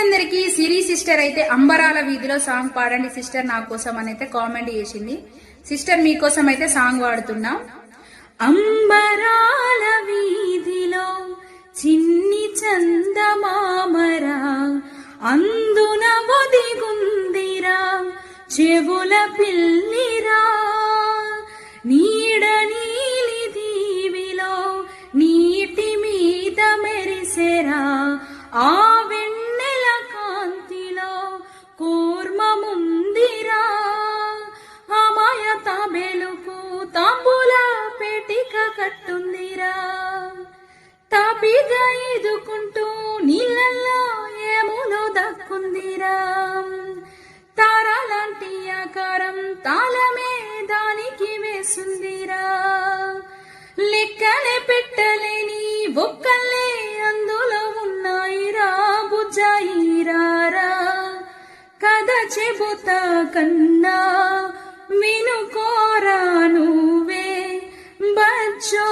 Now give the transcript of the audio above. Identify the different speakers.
Speaker 1: అందరికి సిరి సిస్టర్ అయితే అంబరాల వీధిలో సాంగ్ పాడండి సిస్టర్ నా కోసం అని అయితే కామెంట్ చేసింది. సిస్టర్ మీకోసం అయితే సాంగ్ పాడుతున్నా. అంబరాల వీధిలో చిన్ని చందమామరా అందున ఒదిగుందిరా చెవుల పిల్లిరా నీడ నీలి దీవిలో నీటి మీద మెరిసెరా ఆ వెన్నెల కాంతిలో కూర్మముందిరా అమాయ తాబేలుకు తాంబూల పేటిక కట్టుందిరా తాపిగా ఎదుకుంటూ నీళ్ళల్లో ఏములో దక్కుందిరా తారాలాంటి ఆకారం తాళమే దానికి వేసుందిరా లెక్కలే పెట్టలేని ఒక్కలే అందులో ఉన్నాయిరా బుజ్జాయిరారా కథ చెబుతా కన్నా వినుకోరా నువ్వే బచ్చో